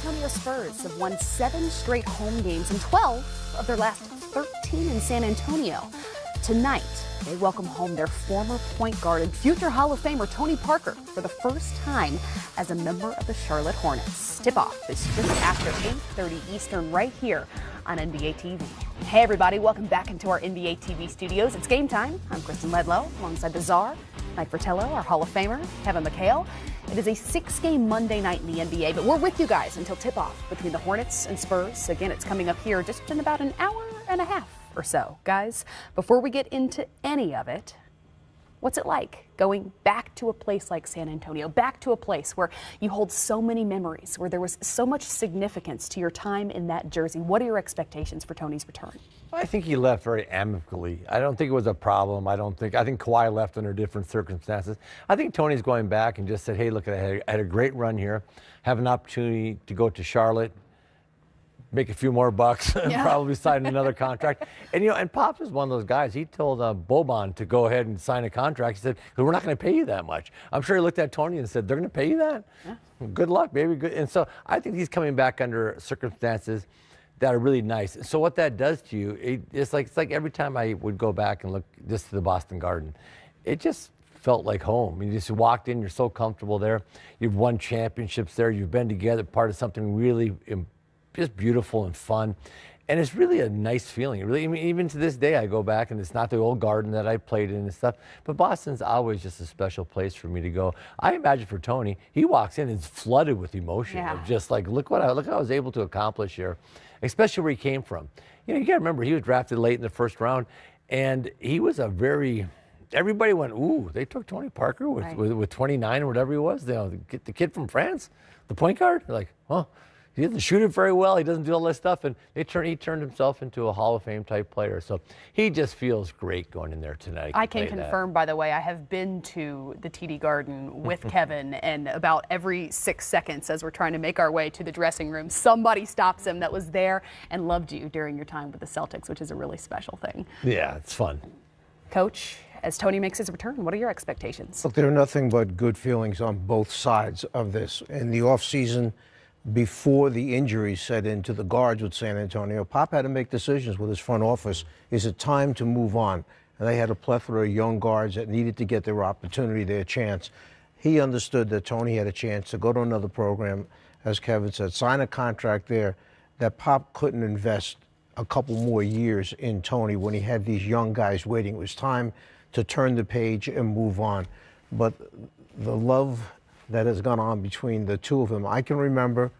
Antonio Spurs have won 7 straight home games and 12 of their last 13 in San Antonio. Tonight, they welcome home their former point guard and future Hall of Famer Tony Parker for the first time as a member of the Charlotte Hornets. Tip-off is just after 8:30 Eastern right here on NBA TV. Hey everybody, welcome back into our NBA TV studios. It's game time. I'm Kristen Ledlow alongside the Czar, Mike Fratello, our Hall of Famer, Kevin McHale. It is a 6-game Monday night in the NBA, but we're with you guys until tip-off between the Hornets and Spurs. Again, it's coming up here just in about an hour and a half or so. Guys, before we get into any of it, what's it like going back to a place like San Antonio, back to a place where you hold so many memories, where there was so much significance to your time in that jersey? What are your expectations for Tony's return? I think he left very amicably. I don't think it was a problem. I think Kawhi left under different circumstances. I think Tony's going back and just said, hey, look, I had a great run here, have an opportunity to go to Charlotte, make a few more bucks, and probably sign another contract. And, and Pops is one of those guys. He told Boban to go ahead and sign a contract. He said, we're not going to pay you that much. I'm sure he looked at Tony and said, they're going to pay you that? Yeah. Good luck, baby. Good. And so I think he's coming back under circumstances that are really nice. So what that does to you, it's like every time I would go back and look just to the Boston Garden, it just felt like home. You just walked in, you're so comfortable there. You've won championships there. You've been together, part of something really just beautiful and fun. And it's really a nice feeling. Really, I mean, even to this day, I go back and it's not the old garden that I played in and stuff, but Boston's always just a special place for me to go. I imagine for Tony, he walks in and is flooded with emotion of just like, look what I was able to accomplish here, especially where he came from. You got to remember, he was drafted late in the first round, and he was everybody went, ooh, they took Tony Parker with 29 or whatever he was. The kid from France, the point guard. They're like, oh. He doesn't shoot it very well. He doesn't do all this stuff. And he turned himself into a Hall of Fame type player. So he just feels great going in there tonight. I can confirm, by the way, I have been to the TD Garden with Kevin, and about every 6 seconds as we're trying to make our way to the dressing room, somebody stops him that was there and loved you during your time with the Celtics, which is a really special thing. Yeah, it's fun. Coach, as Tony makes his return, what are your expectations? Look, there are nothing but good feelings on both sides of this. In the offseason, before the injuries set into the guards with San Antonio, Pop had to make decisions with his front office. Is it time to move on? And they had a plethora of young guards that needed to get their opportunity, their chance. He understood that Tony had a chance to go to another program, as Kevin said, sign a contract there, that Pop couldn't invest a couple more years in Tony when he had these young guys waiting. It was time to turn the page and move on. But the love that has gone on between the two of them. I can remember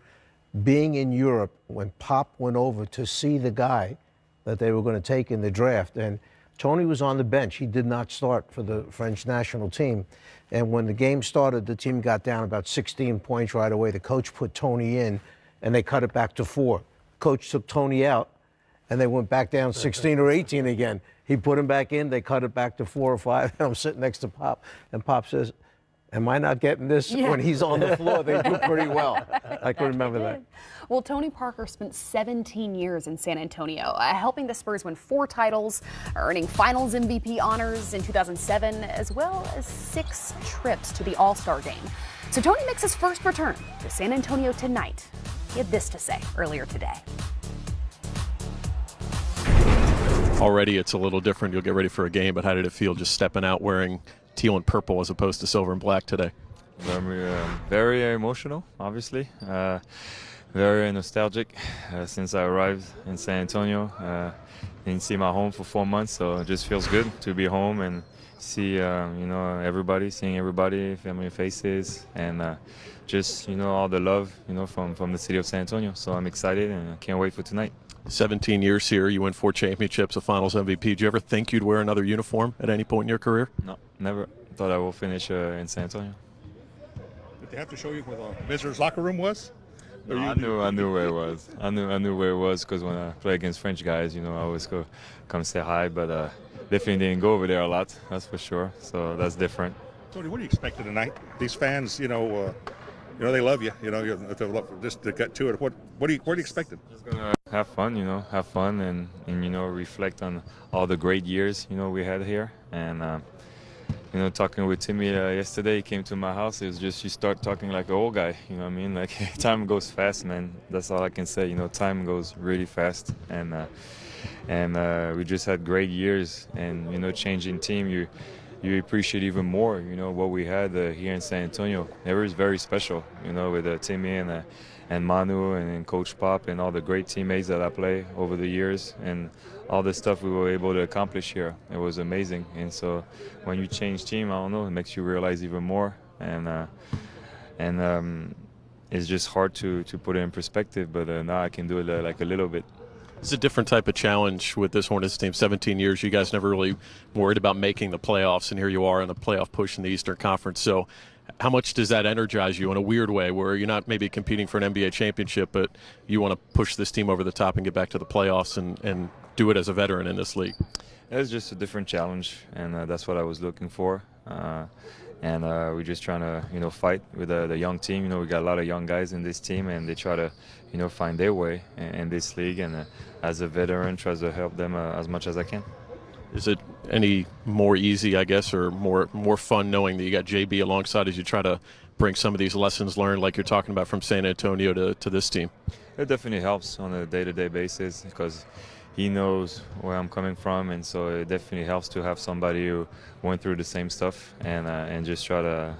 being in Europe when Pop went over to see the guy that they were going to take in the draft. And Tony was on the bench. He did not start for the French national team. And when the game started, the team got down about 16 points right away. The coach put Tony in, and they cut it back to 4. Coach took Tony out, and they went back down 16 or 18 again. He put him back in. They cut it back to 4 or 5. And I'm sitting next to Pop, and Pop says, am I not getting this? When he's on the floor, they do pretty well. I can remember that. Well, Tony Parker spent 17 years in San Antonio, helping the Spurs win 4 titles, earning Finals MVP honors in 2007, as well as 6 trips to the All-Star game. So Tony makes his first return to San Antonio tonight. He had this to say earlier today. Already it's a little different. You'll get ready for a game, but how did it feel just stepping out wearing teal and purple as opposed to silver and black today? Very emotional, obviously. Very nostalgic since I arrived in San Antonio. Didn't see my home for 4 months, so it just feels good to be home and see seeing everybody, family faces, and just all the love from the city of San Antonio. So I'm excited and I can't wait for tonight. 17 years here, you win 4 championships, a Finals MVP. Did you ever think you'd wear another uniform at any point in your career? No, never. Thought I will finish in San Antonio. Did they have to show you where the visitors' locker room was? No, I knew where it was. I knew where it was because when I play against French guys, I always come say hi. But definitely didn't go over there a lot. That's for sure. So that's different. Tony, what are you expecting tonight? These fans, they love you. Just to get to it. What are you expecting? Just gonna have fun. Have fun and reflect on all the great years we had here and talking with Timmy yesterday, he came to my house. It was just, you start talking like an old guy, you know what I mean? Like, time goes fast, man. That's all I can say. Time goes really fast. And we just had great years. And, changing team, you appreciate even more, what we had here in San Antonio. It was very special, with Timmy and Manu and Coach Pop and all the great teammates that I play over the years. And all the stuff we were able to accomplish here. It was amazing. And so when you change team, I don't know, it makes you realize even more. And it's just hard to put it in perspective, but now I can do it like a little bit. It's a different type of challenge with this Hornets team. 17 years, you guys never really worried about making the playoffs, and here you are in a playoff push in the Eastern Conference. So how much does that energize you in a weird way, where you're not maybe competing for an NBA championship, but you want to push this team over the top and get back to the playoffs and do it as a veteran in this league? It's just a different challenge, and that's what I was looking for. And we're just trying to, fight with the young team. We got a lot of young guys in this team, and they try to, find their way in this league. And as a veteran, try to help them as much as I can. Is it any more easy, I guess, or more fun knowing that you got JB alongside as you try to bring some of these lessons learned, like you're talking about, from San Antonio to this team? It definitely helps on a day-to-day basis because he knows where I'm coming from, and so it definitely helps to have somebody who went through the same stuff and just try to,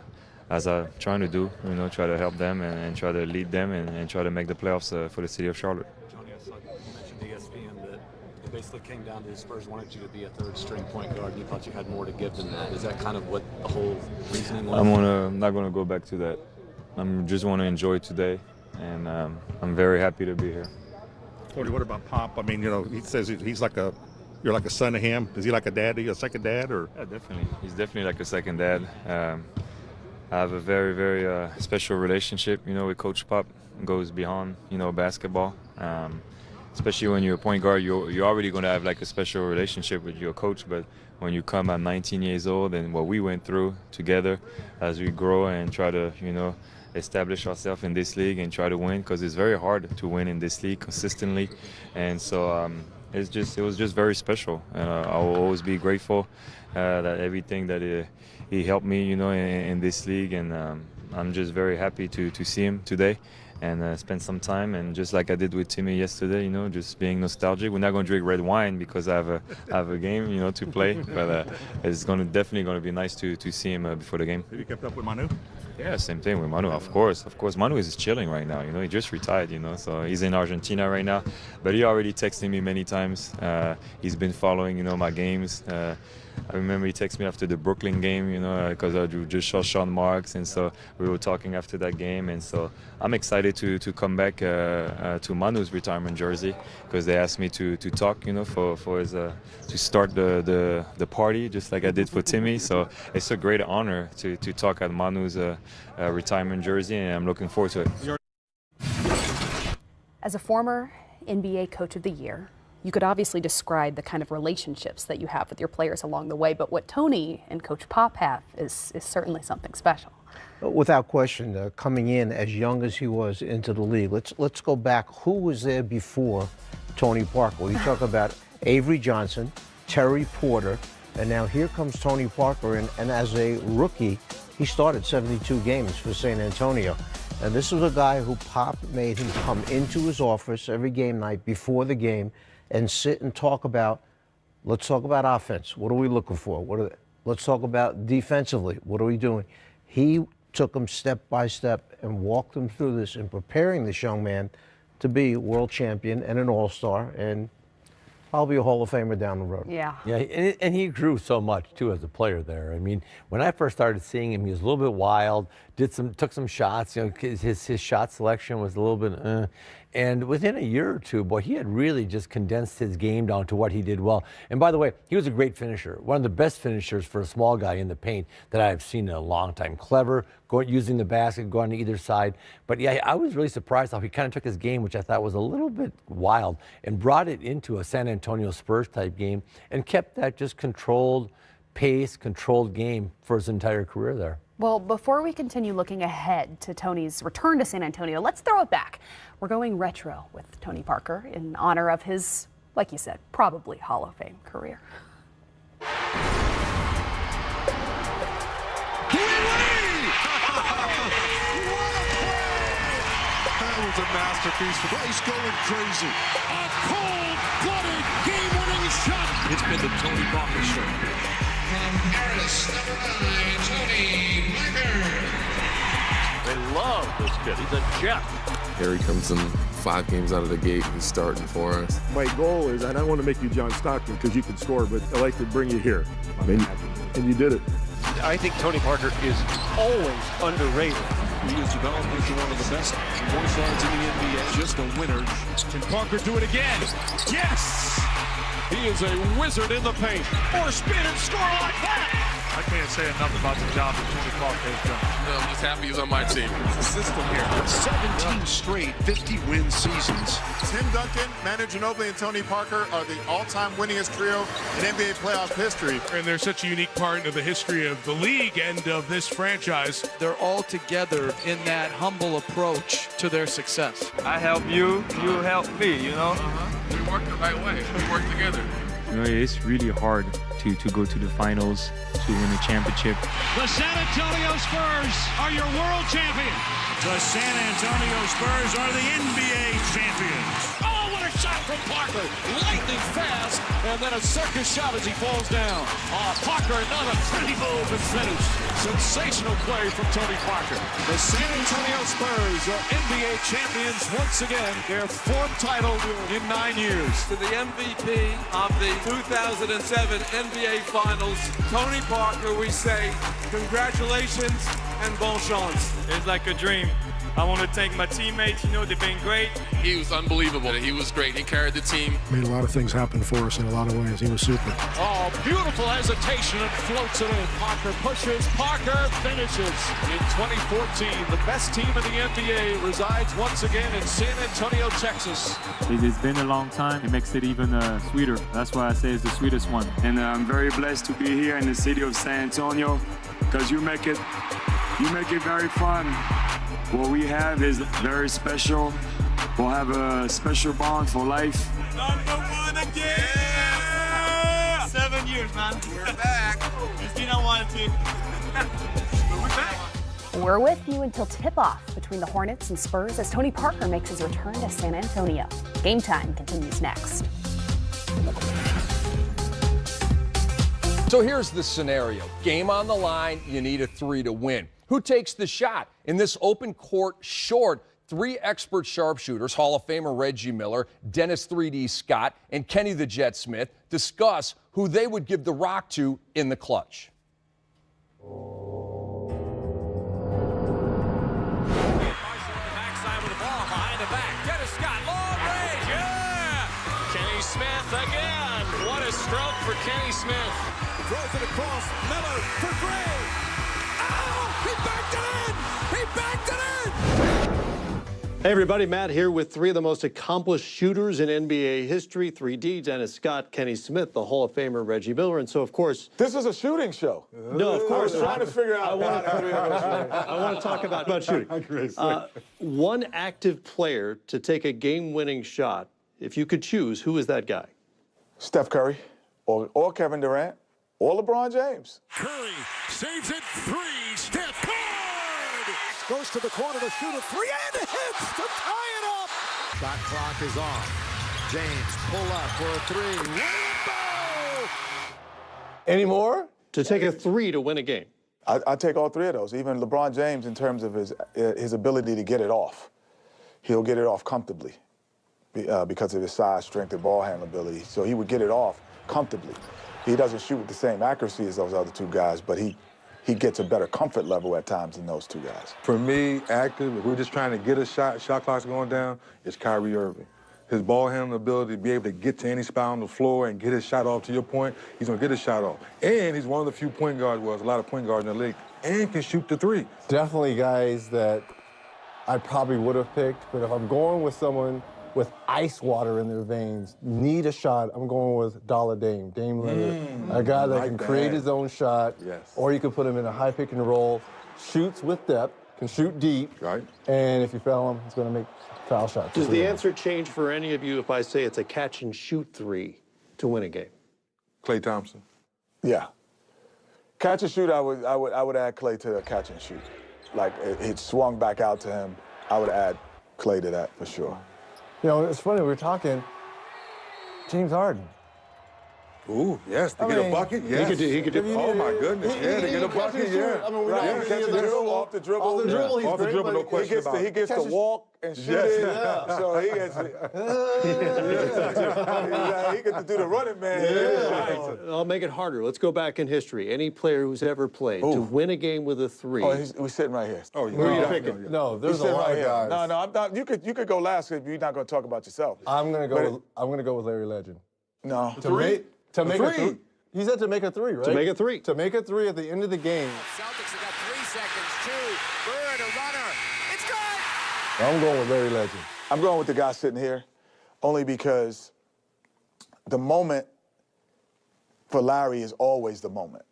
as I'm trying to do, try to help them and try to lead them and try to make the playoffs for the city of Charlotte. Tony, I saw you mentioned ESPN that it basically came down to the Spurs wanted you to be a third-string point guard, and you thought you had more to give than that. Is that kind of what the whole reasoning was? I'm not going to go back to that. I just want to enjoy today, and I'm very happy to be here. Cody, what about Pop? I mean, he says you're like a son to him. Is he like a dad to you, a second dad? Or? Yeah, definitely. He's definitely like a second dad. I have a very, very special relationship, with Coach Pop. It goes beyond, basketball. Especially when you're a point guard, you're already going to have like a special relationship with your coach. But when you come at 19 years old and what we went through together as we grow and try to, establish ourselves in this league and try to win, because it's very hard to win in this league consistently. And so it was just very special. And I will always be grateful that everything that he helped me, in this league. And I'm just very happy to see him today and spend some time. And just like I did with Timmy yesterday, just being nostalgic. We're not going to drink red wine because I have a game, to play. But it's definitely going to be nice to see him before the game. Have you kept up with Manu? Yeah, same thing with Manu, of course. Of course, Manu is chilling right now. He just retired, so he's in Argentina right now. But he already texted me many times. He's been following, my games. I remember he texted me after the Brooklyn game, because I just saw Sean Marks, and so we were talking after that game. And so I'm excited to come back to Manu's retirement jersey, because they asked me to talk, for his to start the party, just like I did for Timmy. So it's a great honor to talk at Manu's retirement jersey, and I'm looking forward to it. As a former NBA Coach of the Year, you could obviously describe the kind of relationships that you have with your players along the way, but what Tony and Coach Pop have is certainly something special. Without question, coming in as young as he was into the league, let's go back. Who was there before Tony Parker? You talk about Avery Johnson, Terry Porter, and now here comes Tony Parker, and as a rookie, he started 72 games for San Antonio. And this was a guy who Pop made him come into his office every game night before the game and sit and talk about, let's talk about offense. What are we looking for? Let's talk about defensively. What are we doing? He took them step by step and walked them through this in preparing this young man to be a world champion and an all-star, and I'll be a Hall of Famer down the road. Yeah. Yeah, and he grew so much too as a player there. I mean, when I first started seeing him, he was a little bit wild. Took some shots. His shot selection was a little bit. And within a year or two, boy, he had really just condensed his game down to what he did well. And by the way, he was a great finisher. One of the best finishers for a small guy in the paint that I've seen in a long time. Clever, using the basket, going to either side. But yeah, I was really surprised how he kind of took his game, which I thought was a little bit wild, and brought it into a San Antonio Spurs type game and kept that just controlled pace, controlled game for his entire career there. Well, before we continue looking ahead to Tony's return to San Antonio, let's throw it back. We're going retro with Tony Parker in honor of his, like you said, probably Hall of Fame career. was a masterpiece. Bryce going crazy. A cold-blooded, game-winning shot. It's been the Tony Parker show. From Analyst, number 9, Tony Parker. They love this kid. He's a jet. Here he comes in 5 games out of the gate. He's starting for us. My goal is, I don't want to make you John Stockton because you can score, but I like to bring you here. And you did it. I think Tony Parker is always underrated. He is developed into one of the best point guards in the NBA. Just a winner. Can Parker do it again? Yes! He is a wizard in the paint. Or spin and score like that! I can't say enough about the job that Tony Parker has done. I'm just happy he's on my team. It's a system here. 17 straight 50-win seasons. Tim Duncan, Manu Ginobili, and Tony Parker are the all-time winningest trio in NBA playoff history. And they're such a unique part of the history of the league and of this franchise. They're all together in that humble approach to their success. I help you, you help me, you know? We work the right way. We work together. You know, it's really hard to go to the finals, to win a championship. The San Antonio Spurs are your world champion. The San Antonio Spurs are the NBA champions. Oh, what a shot from Parker. Lightning fast, and then a circus shot as he falls down. Parker, another pretty move and finish. Sensational play from Tony Parker. The San Antonio Spurs are NBA champions once again. Their 4th title in 9 years. To the MVP of the 2007 NBA Finals, Tony Parker, we say congratulations and bon chance. It's like a dream. I want to thank my teammates. You know, they've been great. He was unbelievable. He was great. He carried the team. Made a lot of things happen for us in a lot of ways. He was super. Oh, beautiful hesitation and floats it in. Parker pushes, Parker finishes. In 2014, the best team in the NBA resides once again in San Antonio, Texas. It's been a long time. It makes it even sweeter. That's why I say it's the sweetest one. And I'm very blessed to be here in the city of San Antonio because you make it very fun. What we have is very special. We'll have a special bond for life. #1 again! Yeah! 7 years, man. We're back. Just you don't want to. We're back. We're with you until tip-off between the Hornets and Spurs as Tony Parker makes his return to San Antonio. Game Time continues next. So here's the scenario. Game on the line, you need a 3 to win. Who takes the shot? In this open court short, 3 expert sharpshooters, Hall of Famer Reggie Miller, Dennis 3D Scott, and Kenny the Jet Smith, discuss who they would give the rock to in the clutch. Kenny Smith again. What a stroke for Kenny Smith. Throws it across. Miller for 3. Oh, he backed it in. He backed it in. Hey everybody, Matt here with 3 of the most accomplished shooters in NBA history. 3D, Dennis Scott, Kenny Smith, the Hall of Famer Reggie Miller, and so of course... This is a shooting show. No, of course. I was trying to figure out... I want to talk about shooting. One active player to take a game-winning shot, if you could choose, who is that guy? Steph Curry, or Kevin Durant, or LeBron James. Curry saves it 3. Steph Curry goes to the corner to shoot a 3 and hits to tie it up. Shot clock is on. James pull up for a 3. Rainbow! Any more? To take a 3 to win a game. I take all 3 of those. Even LeBron James, in terms of his ability to get it off, he'll get it off comfortably because of his size, strength, and ball handling ability. So he would get it off comfortably. He doesn't shoot with the same accuracy as those other 2 guys, but he gets a better comfort level at times than those 2 guys. For me, active, if we're just trying to get a shot clock's going down, it's Kyrie Irving. His ball handling ability to be able to get to any spot on the floor and get his shot off, to your point, he's going to get his shot off. And he's one of the few point guards, well, there's a lot of point guards in the league, and can shoot the 3. Definitely guys that I probably would have picked, but if I'm going with someone with ice water in their veins, need a shot, I'm going with Dame Lillard. A guy that can create his own shot, or you can put him in a high pick and roll, shoots with depth, can shoot deep, and if you foul him, he's going to make foul shots. Does the answer change for any of you if I say it's a catch and shoot 3 to win a game? Klay Thompson. Yeah. Catch and shoot, I would add Klay to a catch and shoot. Like, it swung back out to him. I would add Clay to that for sure. You know, it's funny, we were talking James Harden. Ooh, yes, to get a bucket, yes. He could do. Oh, my goodness, yeah, to get a bucket, yeah. I mean, we Right, catch the dribble, off the dribble. Off the dribble, he's off the great, dribble, no but question about it. He gets to walk and shoot it, so he gets he gets to do the running man. I'll make it harder. Let's go back in history. Any player who's ever played to win a game with a three. Oh, we're sitting right here. Oh, Who are you picking? No, there's a lot of guys. No, I'm not. You could go last if you're not going to talk about yourself. I'm gonna go with Larry Legend. No. To make a three. He said to make a three, right? To make a three. To make a three at the end of the game. Celtics have got 3 seconds. 2. Bird, a runner. It's good. I'm going with Larry Legend. I'm going with the guy sitting here only because the moment for Larry is always the moment.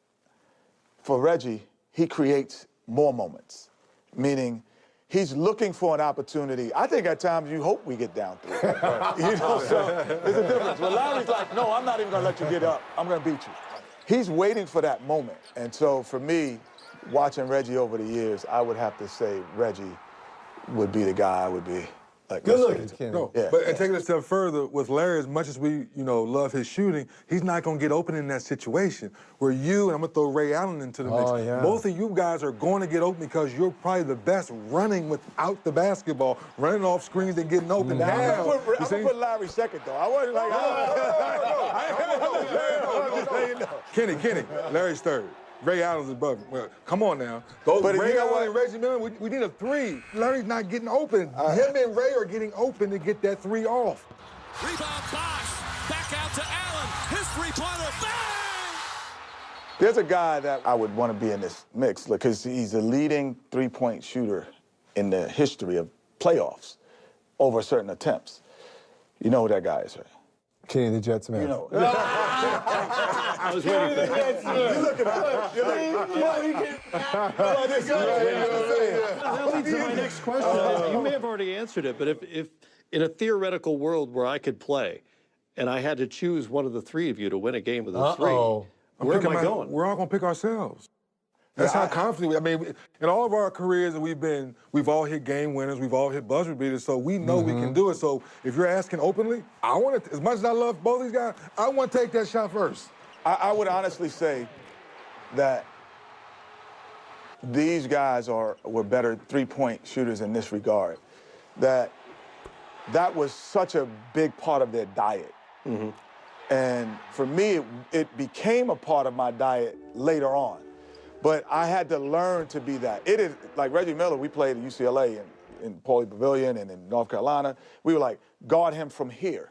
For Reggie, he creates more moments, meaning he's looking for an opportunity. I think at times you hope we get down 3. You know, so there's a difference. But Larry's like, no, I'm not even going to let you get up. I'm going to beat you. He's waiting for that moment. And so for me, watching Reggie over the years, I would have to say Reggie would be the guy I would be. Like, good looking. No, but and take it a step further, with Larry, as much as we, love his shooting, he's not going to get open in that situation. Where you, and I'm going to throw Ray Allen into the mix, both of you guys are going to get open because you're probably the best running without the basketball, running off screens and getting open. I'm going to put Larry second, though. I wasn't like, Kenny, Larry's third. Ray Allen's above him. Well, come on now. Ray Allen and Reggie Miller, we need a 3. Larry's not getting open. Him and Ray are getting open to get that 3 off. Rebound Bosh. Back out to Allen. His three-pointer. Bang! There's a guy that I would want to be in this mix because he's the leading three-point shooter in the history of playoffs over certain attempts. You know who that guy is, right? Kenny the Jets man. I was waiting for that. You're looking at That leads to my next question. You may have already answered it, but if in a theoretical world where I could play and I had to choose one of the 3 of you to win a game with a 3, where am I going? We're all going to pick ourselves. That's how confident we. I mean, in all of our careers that we've all hit game winners, we've all hit buzzer beaters, so we know we can do it. So if you're asking openly, I want to, as much as I love both these guys, I want to take that shot first. I would honestly say that these guys were better three-point shooters in this regard. That was such a big part of their diet. And for me, it became a part of my diet later on. But I had to learn to be that. It is, like Reggie Miller, we played at UCLA in Pauley Pavilion and in North Carolina. We were like, guard him from here.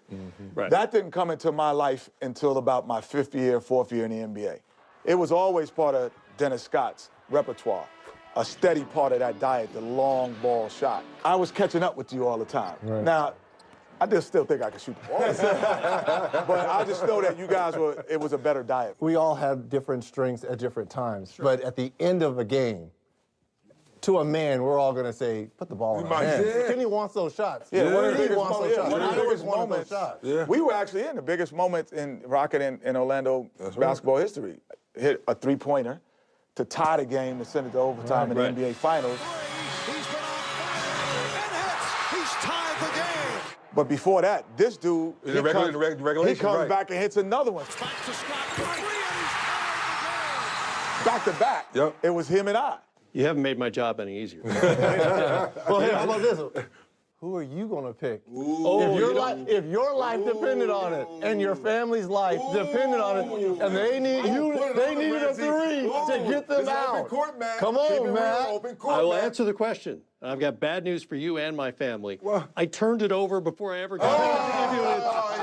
Right. That didn't come into my life until about my 4th year in the NBA. It was always part of Dennis Scott's repertoire, a steady part of that diet, the long ball shot. I was catching up with you all the time. Right. Now, I just still think I can shoot the ball. But I just know that you guys it was a better diet. We all have different strengths at different times. Sure. But at the end of a game, to a man, we're all going to say, put the ball in my hands. Kenny wants those shots. Yeah, one of the biggest moments. We were actually in the biggest moments in Rocket and Orlando basketball history. Hit a 3-pointer to tie the game to send it to overtime in the NBA Finals. But before that, this dude, he comes back and hits another one. Back to back. Yep. It was him and I. You haven't made my job any easier. Well, hey, how about this? Who are you going to pick? If your life depended on it, and your family's life depended on it, and they needed a 3 to get them out. Come on, man. I will answer the question. I've got bad news for you and my family. I turned it over before I ever got it.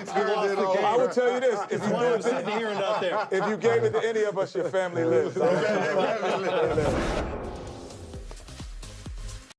I will tell you this. If you I'm sitting here and not there. If you gave it to any of us, your family lives.